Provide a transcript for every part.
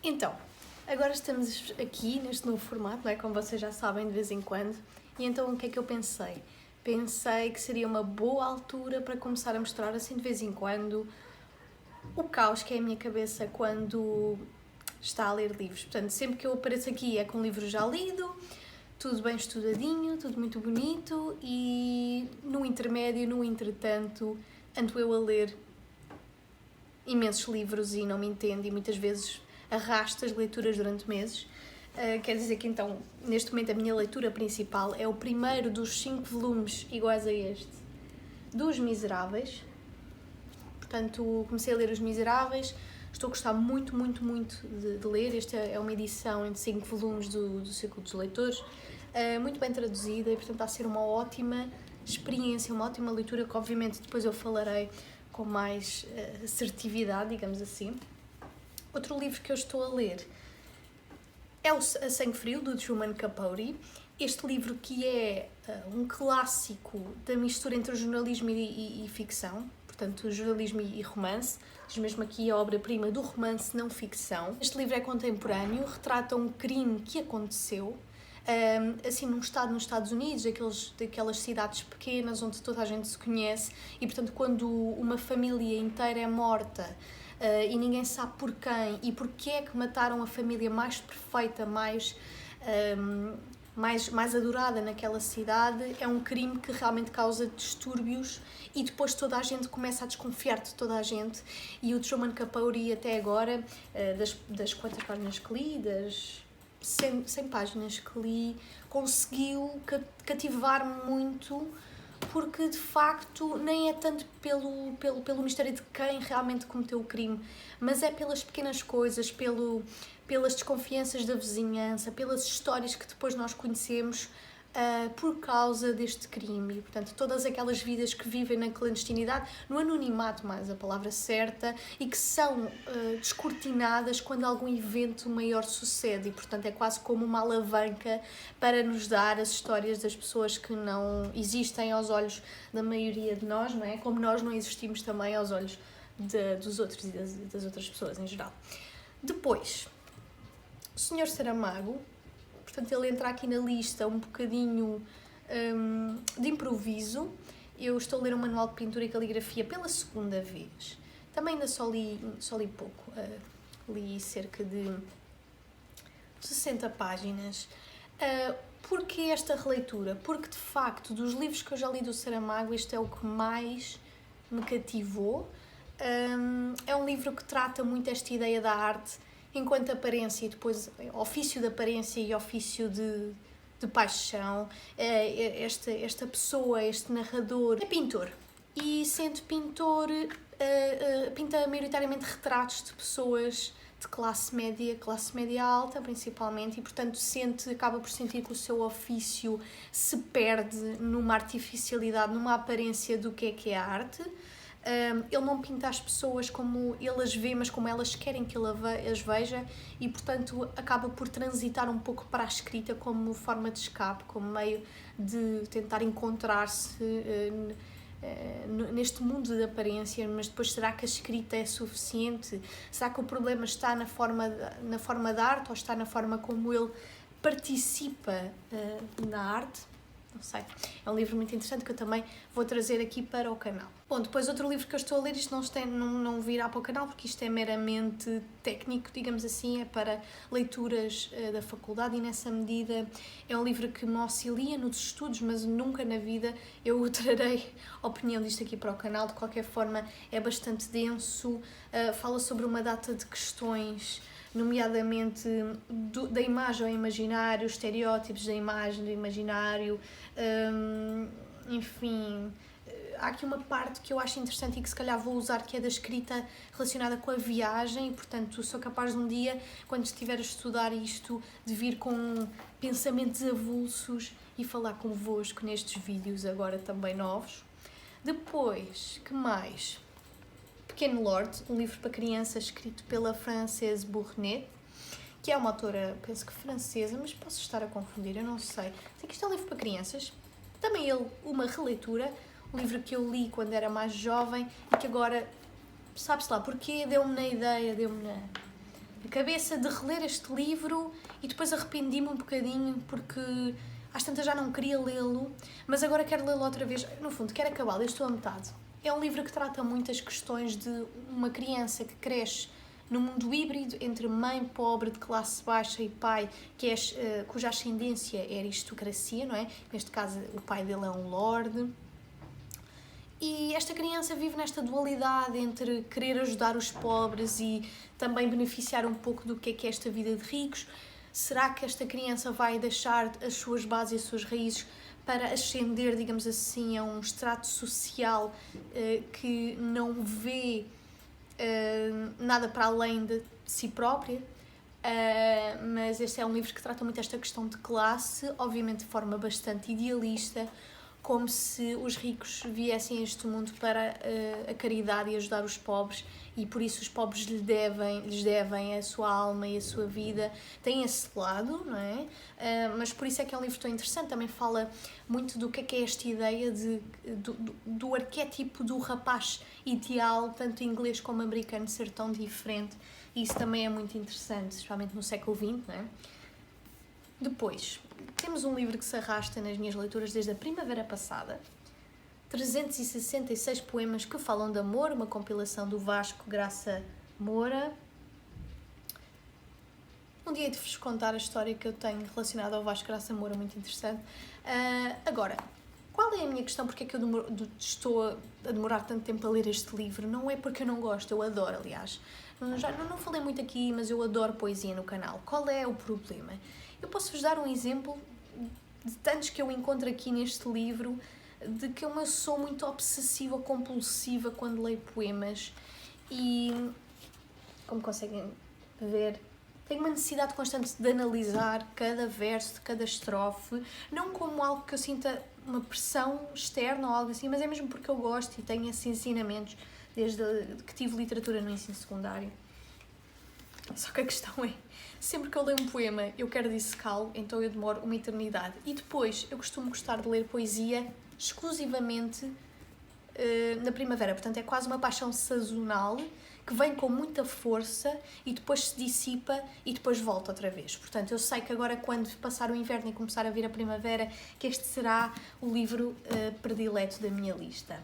Então, agora estamos aqui neste novo formato, não é? Como vocês já sabem, de vez em quando. E então o que é que eu pensei? Pensei que seria uma boa altura para começar a mostrar assim de vez em quando o caos que é a minha cabeça quando está a ler livros. Portanto, sempre que eu apareço aqui é com um livro já lido, tudo bem estudadinho, tudo muito bonito e no intermédio, no entretanto, ando eu a ler imensos livros e não me entendo e muitas vezes arrasto as leituras durante meses. Quer dizer que então, neste momento, a minha leitura principal é o primeiro dos 5 volumes iguais a este, dos Miseráveis. Portanto, comecei a ler Os Miseráveis, estou a gostar muito de ler. Esta é uma edição em 5 volumes do Círculo dos Leitores, muito bem traduzida e, portanto, está a ser uma ótima experiência, uma ótima leitura que, obviamente, depois eu falarei com mais assertividade, digamos assim. Outro livro que eu estou a ler é o A Sangue Frio, do Truman Capote. Este livro que é um clássico da mistura entre jornalismo e ficção, portanto, jornalismo e romance. Diz mesmo aqui a obra-prima do romance não ficção. Este livro é contemporâneo, retrata um crime que aconteceu, assim num estado nos Estados Unidos, daquelas cidades pequenas onde toda a gente se conhece e, portanto, quando uma família inteira é morta e ninguém sabe por quem e porque é que mataram a família mais perfeita, mais adorada naquela cidade, é um crime que realmente causa distúrbios e depois toda a gente começa a desconfiar de toda a gente. E o Truman Capote, até agora, das quantas páginas que li, das 100 páginas que li, conseguiu cativar-me muito, porque de facto nem é tanto pelo mistério de quem realmente cometeu o crime, mas é pelas pequenas coisas, pelas desconfianças da vizinhança, pelas histórias que depois nós conhecemos por causa deste crime. E, portanto, todas aquelas vidas que vivem na clandestinidade, no anonimato, mais a palavra certa, e que são descortinadas quando algum evento maior sucede. E, portanto, é quase como uma alavanca para nos dar as histórias das pessoas que não existem aos olhos da maioria de nós, não é? Como nós não existimos também aos olhos dos outros e das outras pessoas em geral. Depois, o Sr. Saramago. Portanto, ele entra aqui na lista um bocadinho de improviso. Eu estou a ler um manual de pintura e caligrafia pela segunda vez. Também ainda só li pouco. Li cerca de 60 páginas. Porquê esta releitura? Porque, de facto, dos livros que eu já li do Saramago, este é o que mais me cativou. É um livro que trata muito esta ideia da arte enquanto aparência e depois ofício de aparência e ofício de paixão. Esta pessoa, este narrador, é pintor e, sendo pintor, pinta maioritariamente retratos de pessoas de classe média alta principalmente, e portanto acaba por sentir que o seu ofício se perde numa artificialidade, numa aparência do que é a arte. Ele não pinta as pessoas como ele as vê, mas como elas querem que ele as veja, e portanto acaba por transitar um pouco para a escrita como forma de escape, como meio de tentar encontrar-se neste mundo de aparência. Mas depois, será que a escrita é suficiente? Será que o problema está na forma da arte ou está na forma como ele participa na arte? Não sei. É um livro muito interessante que eu também vou trazer aqui para o canal. Bom, depois outro livro que eu estou a ler, isto não virá para o canal porque isto é meramente técnico, digamos assim, é para leituras da faculdade, e nessa medida é um livro que me auxilia nos estudos, mas nunca na vida eu trarei a opinião disto aqui para o canal. De qualquer forma, é bastante denso, fala sobre uma data de questões, nomeadamente da imagem ao imaginário, estereótipos da imagem, do imaginário, enfim. Há aqui uma parte que eu acho interessante e que se calhar vou usar, que é da escrita relacionada com a viagem, e portanto sou capaz de um dia, quando estiver a estudar isto, de vir com pensamentos avulsos e falar convosco nestes vídeos agora também novos. Depois, que mais? Pequeno Lord, um livro para crianças escrito pela Frances Bournet, que é uma autora, penso que francesa, mas posso estar a confundir, eu não sei. Sei que isto é um livro para crianças, também ele uma releitura, um livro que eu li quando era mais jovem e que agora, sabe-se lá porquê, deu-me na ideia, deu-me a cabeça de reler este livro e depois arrependi-me um bocadinho porque às tantas já não queria lê-lo, mas agora quero lê-lo outra vez. No fundo, quero acabá-lo, eu estou a metade. É um livro que trata muitas questões de uma criança que cresce no mundo híbrido entre mãe pobre de classe baixa e pai cuja ascendência é aristocracia, não é? Neste caso, o pai dele é um lord. E esta criança vive nesta dualidade entre querer ajudar os pobres e também beneficiar um pouco do que é esta vida de ricos. Será que esta criança vai deixar as suas bases e as suas raízes para ascender, digamos assim, a um estrato social que não vê nada para além de si própria? Mas este é um livro que trata muito esta questão de classe, obviamente de forma bastante idealista, como se os ricos viessem a este mundo para a caridade e ajudar os pobres, e por isso os pobres lhes devem a sua alma e a sua vida. Tem esse lado, não é? Mas por isso é que é um livro tão interessante. Também fala muito do que é esta ideia do arquétipo do rapaz ideal, tanto inglês como americano, ser tão diferente. E isso também é muito interessante, especialmente no século XX, não é? Depois, temos um livro que se arrasta nas minhas leituras desde a primavera passada, 366 poemas que falam de amor, uma compilação do Vasco Graça Moura. Um dia de vos contar a história que eu tenho relacionada ao Vasco Graça Moura, muito interessante. Agora, qual é a minha questão? Porque é que eu estou a demorar tanto tempo a ler este livro? Não é porque eu não gosto, eu adoro, aliás. Já não falei muito aqui, mas eu adoro poesia no canal. Qual é o problema? Eu posso-vos dar um exemplo de tantos que eu encontro aqui neste livro, de que eu sou muito obsessiva ou compulsiva quando leio poemas e, como conseguem ver, tenho uma necessidade constante de analisar cada verso, de cada estrofe, não como algo que eu sinta uma pressão externa ou algo assim, mas é mesmo porque eu gosto e tenho esses ensinamentos desde que tive literatura no ensino secundário. Só que a questão é, sempre que eu leio um poema eu quero dissecá-lo, então eu demoro uma eternidade. E depois eu costumo gostar de ler poesia exclusivamente na primavera, portanto é quase uma paixão sazonal que vem com muita força e depois se dissipa e depois volta outra vez. Portanto, eu sei que agora, quando passar o inverno e começar a vir a primavera, que este será o livro predileto da minha lista.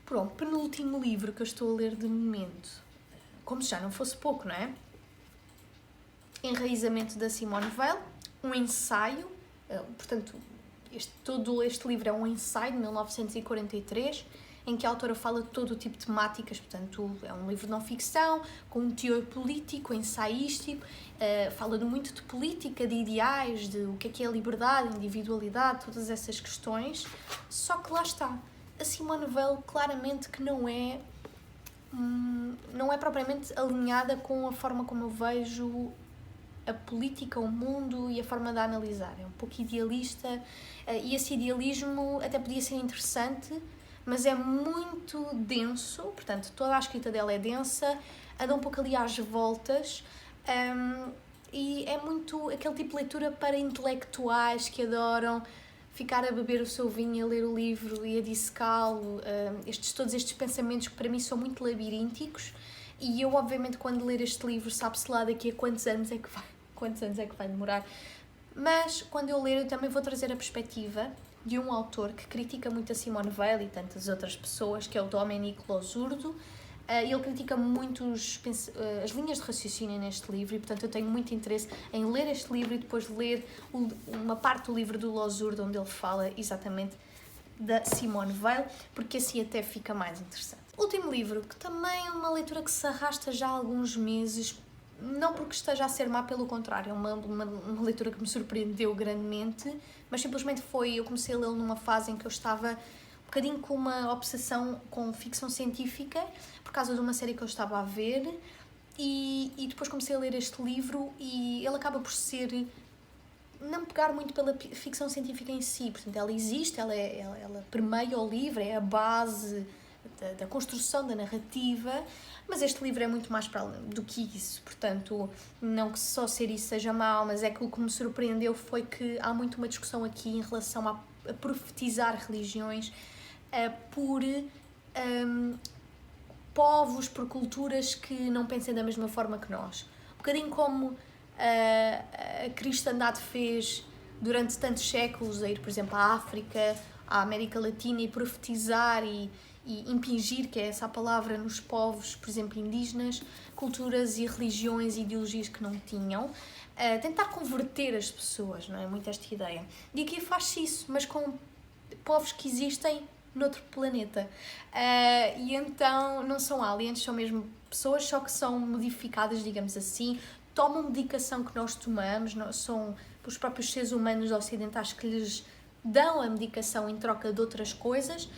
Pronto, penúltimo livro que eu estou a ler de momento, como se já não fosse pouco, não é? Enraizamento, da Simone Weil, um ensaio, portanto, todo este livro é um ensaio de 1943, em que a autora fala de todo o tipo de temáticas, portanto, é um livro de não-ficção, com um teor político, ensaístico, fala muito de política, de ideais, de o que é a liberdade, individualidade, todas essas questões, só que lá está, a Simone Weil claramente que não é propriamente alinhada com a forma como eu vejo a política, o mundo e a forma de analisar. É um pouco idealista e esse idealismo até podia ser interessante, mas é muito denso, portanto, toda a escrita dela é densa, anda um pouco ali às voltas e é muito aquele tipo de leitura para intelectuais que adoram ficar a beber o seu vinho, a ler o livro e a dissecá-lo, todos estes pensamentos que para mim são muito labirínticos, e eu obviamente quando ler este livro sabe-se lá daqui a quantos anos é que vai demorar, mas quando eu ler eu também vou trazer a perspectiva de um autor que critica muito a Simone Weil e tantas outras pessoas, que é o Domenico Losurdo. Ele critica muito as linhas de raciocínio neste livro e, portanto, eu tenho muito interesse em ler este livro e depois ler uma parte do livro do Losurdo onde ele fala exatamente da Simone Weil, porque assim até fica mais interessante. Último livro, que também é uma leitura que se arrasta já há alguns meses, não porque esteja a ser má, pelo contrário, é uma leitura que me surpreendeu grandemente, mas simplesmente eu comecei a lê-lo numa fase em que eu estava um bocadinho com uma obsessão com ficção científica, por causa de uma série que eu estava a ver, e depois comecei a ler este livro e ele acaba por não pegar muito pela ficção científica em si, portanto ela existe, ela permeia o livro, é a base da construção da narrativa, mas este livro é muito mais para além do que isso, portanto, não que só ser isso seja mau, mas é que o que me surpreendeu foi que há muito uma discussão aqui em relação a profetizar religiões por povos, por culturas que não pensem da mesma forma que nós. Um bocadinho como a cristandade fez durante tantos séculos, a ir, por exemplo, à África, à América Latina e profetizar e impingir, que é essa a palavra, nos povos, por exemplo, indígenas, culturas e religiões e ideologias que não tinham. Tentar converter as pessoas, não é? Muito esta ideia. E aqui faz-se isso, mas com povos que existem noutro planeta. E então não são aliens, são mesmo pessoas, só que são modificadas, digamos assim, tomam medicação que nós tomamos, são os próprios seres humanos ocidentais que lhes dão a medicação em troca de outras coisas,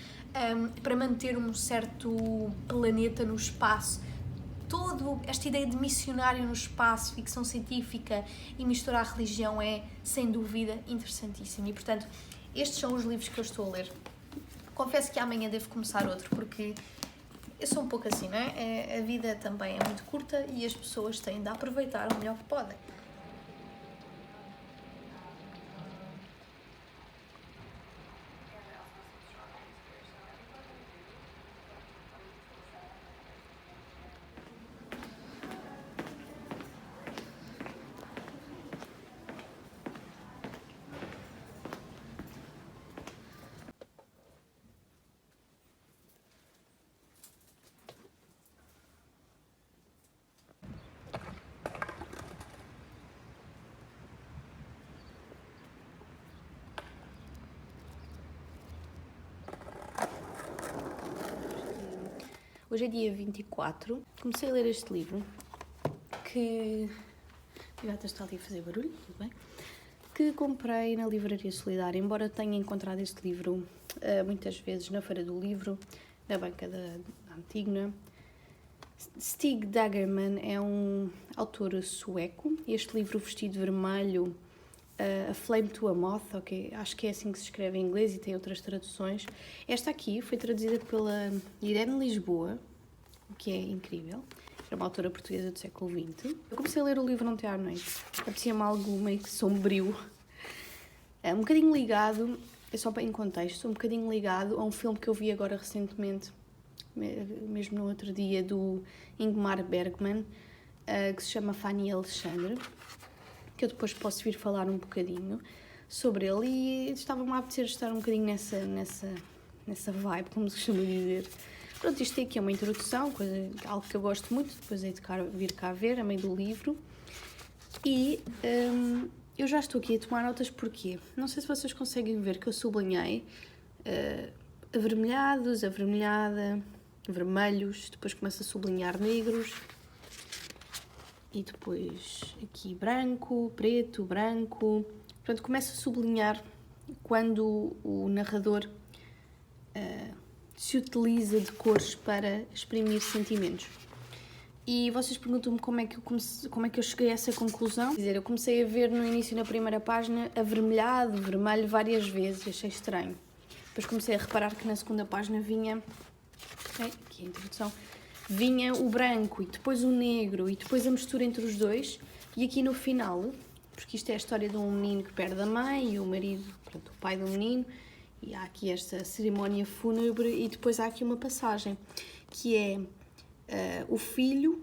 para manter um certo planeta no espaço. Toda esta ideia de missionário no espaço, ficção científica e misturar a religião é, sem dúvida, interessantíssimo. E, portanto, estes são os livros que eu estou a ler. Confesso que amanhã devo começar outro, porque eu sou um pouco assim, não é? A vida também é muito curta e as pessoas têm de aproveitar o melhor que podem. Hoje é dia 24, comecei a ler este livro, que... A gata está ali a fazer barulho, tudo bem? Que comprei na Livraria Solidária, embora tenha encontrado este livro muitas vezes na Feira do Livro, na banca da Antígona. Stig Dagerman é um autor sueco. Este livro, Vestido Vermelho, A Flame to a Moth, okay, acho que é assim que se escreve em inglês e tem outras traduções. Esta aqui foi traduzida pela Irene Lisboa, o que é incrível. Era uma autora portuguesa do século XX. Eu comecei a ler o livro ontem à noite. Apetecia-me algo meio que sombrio. É um bocadinho ligado, é só em contexto, um bocadinho ligado a um filme que eu vi agora recentemente, mesmo no outro dia, do Ingmar Bergman, que se chama Fanny e Alexandre, que eu depois posso vir falar um bocadinho sobre ele, e estava-me a apetecer estar um bocadinho nessa vibe, como se costuma dizer. Pronto, isto aqui é uma introdução, algo que eu gosto muito, depois hei de vir cá ver, a meio do livro. E eu já estou aqui a tomar notas porque, não sei se vocês conseguem ver que eu sublinhei avermelhados, avermelhada, vermelhos, depois começo a sublinhar negros, e depois aqui branco, preto, branco. Portanto, começo a sublinhar quando o narrador se utiliza de cores para exprimir sentimentos. E vocês perguntam-me como é que eu cheguei a essa conclusão. Quer dizer, eu comecei a ver no início, na primeira página, avermelhado, vermelho várias vezes, achei estranho. Depois comecei a reparar que na segunda página vinha, aqui a introdução, vinha o branco e depois o negro e depois a mistura entre os dois. E aqui no final, porque isto é a história de um menino que perde a mãe e o marido, portanto, o pai do menino, e há aqui esta cerimónia fúnebre, e depois há aqui uma passagem que é o filho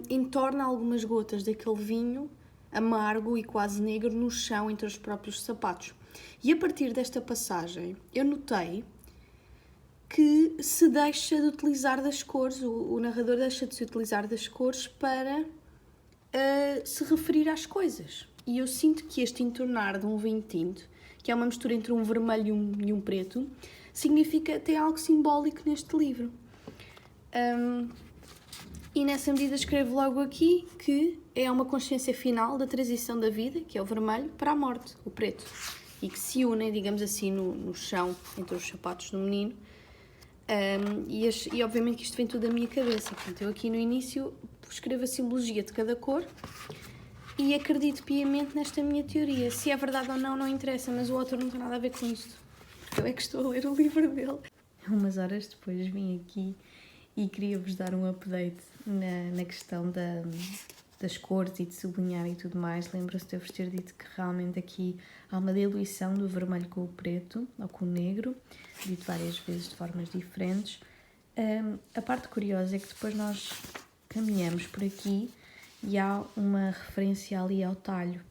entorna algumas gotas daquele vinho amargo e quase negro no chão entre os próprios sapatos. E a partir desta passagem eu notei que se deixa de utilizar das cores, o narrador deixa de se utilizar das cores para se referir às coisas. E eu sinto que este entornar de um vinho tinto, que é uma mistura entre um vermelho e um preto, tem algo simbólico neste livro. E nessa medida escrevo logo aqui que é uma consciência final da transição da vida, que é o vermelho, para a morte, o preto, e que se unem, digamos assim, no chão, entre os sapatos do menino. E obviamente que isto vem tudo da minha cabeça. Portanto, eu aqui no início escrevo a simbologia de cada cor e acredito piamente nesta minha teoria. Se é verdade ou não, não interessa, mas o autor não tem nada a ver com isto, porque eu é que estou a ler o livro dele. Umas horas depois vim aqui e queria-vos dar um update na questão das cores e de sublinhar e tudo mais. Lembra-se de eu vos ter dito que realmente aqui há uma diluição do vermelho com o preto, ou com o negro, dito várias vezes de formas diferentes. A parte curiosa é que depois nós caminhamos por aqui e há uma referência ali ao talho.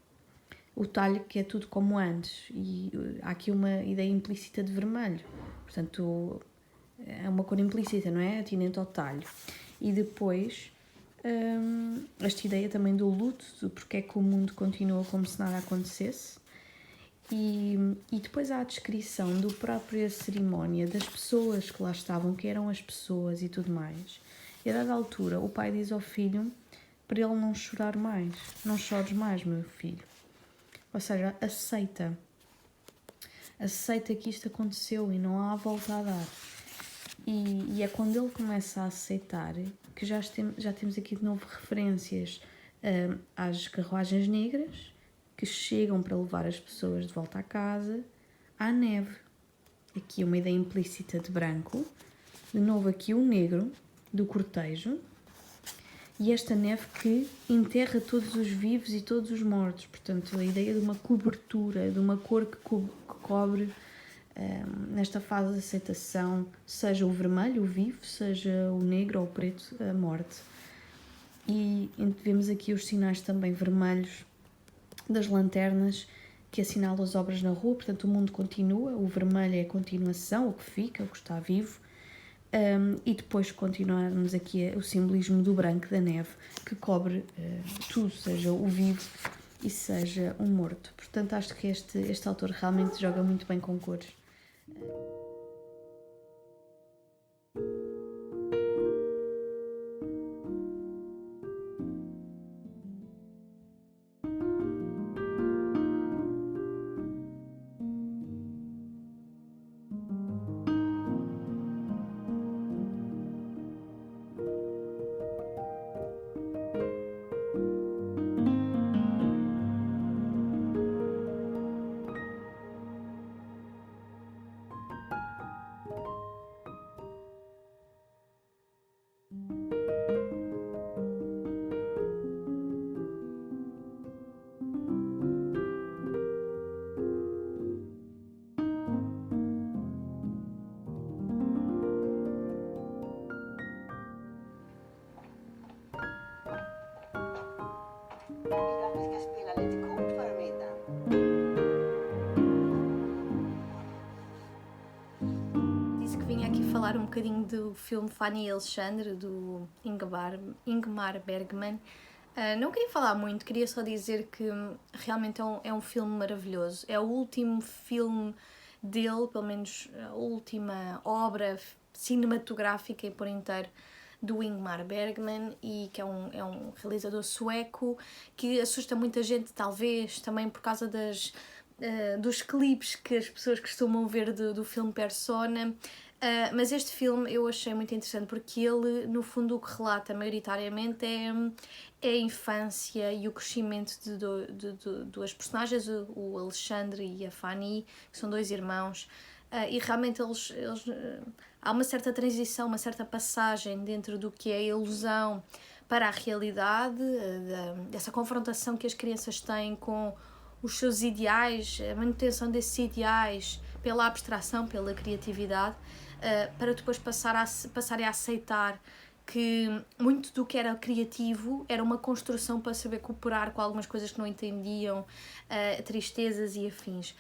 O talho que é tudo como antes, e há aqui uma ideia implícita de vermelho, portanto é uma cor implícita, não é? Atinente ao talho. E depois esta ideia também do luto, de porque é que o mundo continua como se nada acontecesse. E depois há a descrição do própria cerimónia, das pessoas que lá estavam, que eram as pessoas e tudo mais. E a dada altura o pai diz ao filho para ele não chorar mais. Não chores mais, meu filho. Ou seja, aceita que isto aconteceu e não há volta a dar. E é quando ele começa a aceitar que já temos aqui de novo referências às carruagens negras que chegam para levar as pessoas de volta à casa, à neve. Aqui uma ideia implícita de branco, de novo aqui o negro do cortejo, e esta neve que enterra todos os vivos e todos os mortos. Portanto, a ideia de uma cobertura, de uma cor que cobre, nesta fase de aceitação, seja o vermelho, o vivo, seja o negro ou o preto, a morte. E vemos aqui os sinais também vermelhos das lanternas que assinalam as obras na rua. Portanto, o mundo continua, o vermelho é a continuação, o que fica, o que está vivo. E depois continuarmos aqui o simbolismo do branco, da neve, que cobre tudo, seja o vivo e seja o morto. Portanto, acho que este autor realmente joga muito bem com cores. Disse que vinha aqui falar um bocadinho do filme Fanny e Alexandre, do Ingmar Bergman. Não queria falar muito, queria só dizer que realmente é um filme maravilhoso. É o último filme dele, pelo menos a última obra cinematográfica e por inteiro do Ingmar Bergman, e que é um realizador sueco que assusta muita gente, talvez também por causa dos clipes que as pessoas costumam ver do filme Persona. Mas este filme eu achei muito interessante porque ele, no fundo, o que relata maioritariamente é a infância e o crescimento de duas personagens, o Alexandre e a Fanny, que são dois irmãos. E realmente há uma certa transição, uma certa passagem dentro do que é a ilusão para a realidade, dessa confrontação que as crianças têm com os seus ideais, a manutenção desses ideais pela abstração, pela criatividade, para depois passarem a aceitar que muito do que era criativo era uma construção para saber cooperar com algumas coisas que não entendiam, tristezas e afins.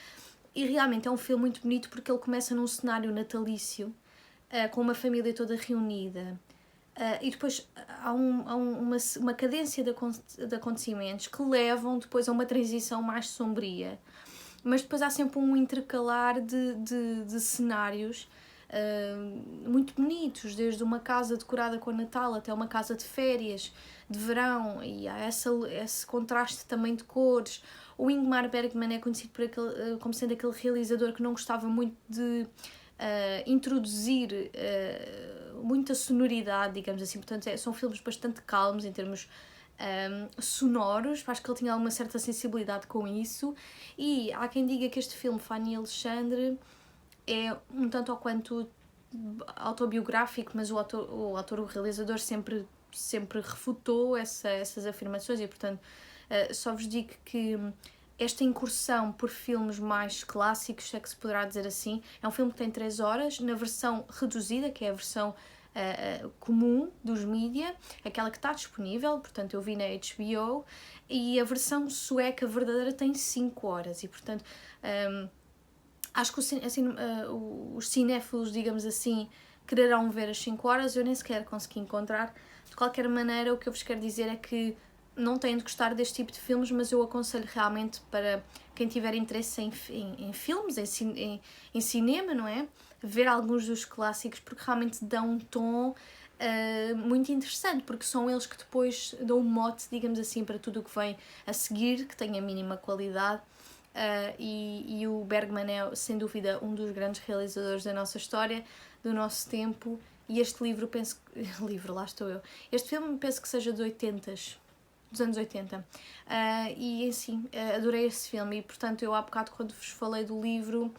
E realmente é um filme muito bonito porque ele começa num cenário natalício, com uma família toda reunida. E depois há uma cadência de acontecimentos que levam depois a uma transição mais sombria. Mas depois há sempre um intercalar de cenários muito bonitos, desde uma casa decorada com Natal até uma casa de férias, de verão, e há esse contraste também de cores. O Ingmar Bergman é conhecido como sendo aquele realizador que não gostava muito de introduzir muita sonoridade, digamos assim. Portanto, são filmes bastante calmos em termos sonoros. Acho que ele tinha alguma certa sensibilidade com isso. E há quem diga que este filme, Fanny e Alexandre, é um tanto ou quanto autobiográfico, mas o realizador sempre refutou essas afirmações e, portanto, só vos digo que esta incursão por filmes mais clássicos, se é que se poderá dizer assim, é um filme que tem 3 horas, na versão reduzida, que é a versão comum dos mídia, aquela que está disponível, portanto eu vi na HBO, e a versão sueca verdadeira tem 5 horas, e portanto acho que os cinéfilos, digamos assim, quererão ver as 5 horas, eu nem sequer consegui encontrar. De qualquer maneira, o que eu vos quero dizer é que não têm de gostar deste tipo de filmes, mas eu aconselho realmente para quem tiver interesse em filmes, em cinema, não é? Ver alguns dos clássicos, porque realmente dão um tom muito interessante, porque são eles que depois dão um mote, digamos assim, para tudo o que vem a seguir, que tem a mínima qualidade. E o Bergman é, sem dúvida, um dos grandes realizadores da nossa história, do nosso tempo, e este livro, penso que... livro, lá estou eu. Este filme penso que seja dos anos 80. E assim, adorei esse filme, e portanto eu há bocado quando vos falei do livro,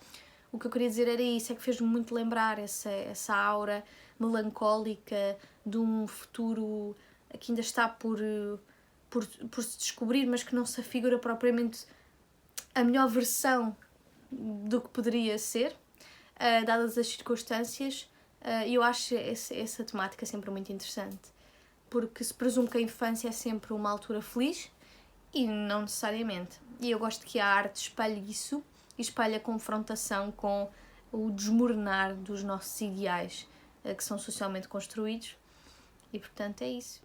o que eu queria dizer era isso, é que fez-me muito lembrar essa aura melancólica de um futuro que ainda está por se descobrir, mas que não se afigura propriamente a melhor versão do que poderia ser, dadas as circunstâncias, e eu acho essa temática sempre muito interessante, porque se presume que a infância é sempre uma altura feliz, e não necessariamente. E eu gosto que a arte espalhe isso, e espalhe a confrontação com o desmoronar dos nossos ideais, que são socialmente construídos, e portanto é isso.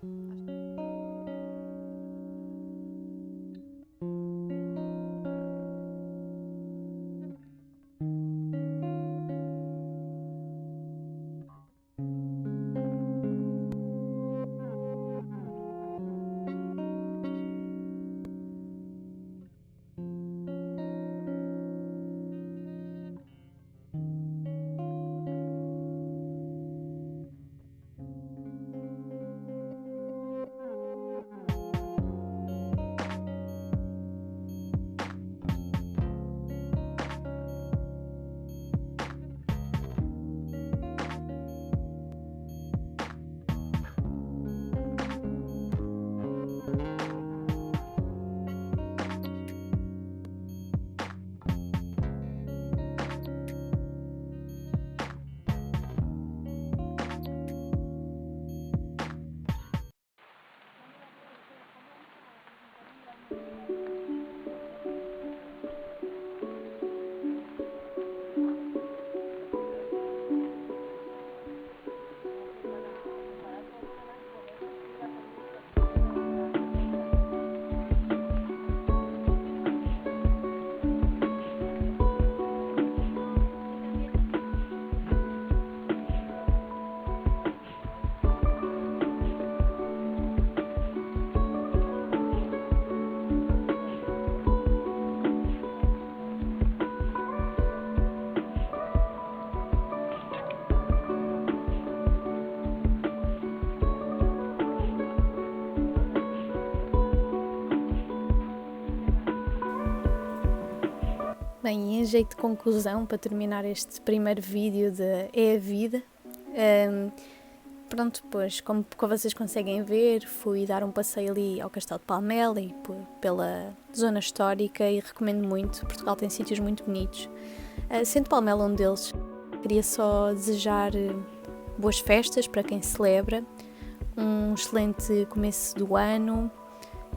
Bem, e em jeito de conclusão, para terminar este primeiro vídeo de É a Vida, pronto, pois, como vocês conseguem ver, fui dar um passeio ali ao Castelo de Palmela e pela zona histórica, e recomendo muito. Portugal tem sítios muito bonitos. Sendo Palmela um deles, queria só desejar boas festas para quem celebra, um excelente começo do ano,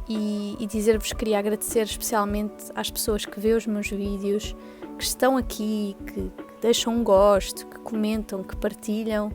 e dizer-vos que queria agradecer especialmente às pessoas que vêem os meus vídeos, que estão aqui, que deixam um gosto, que comentam, que partilham.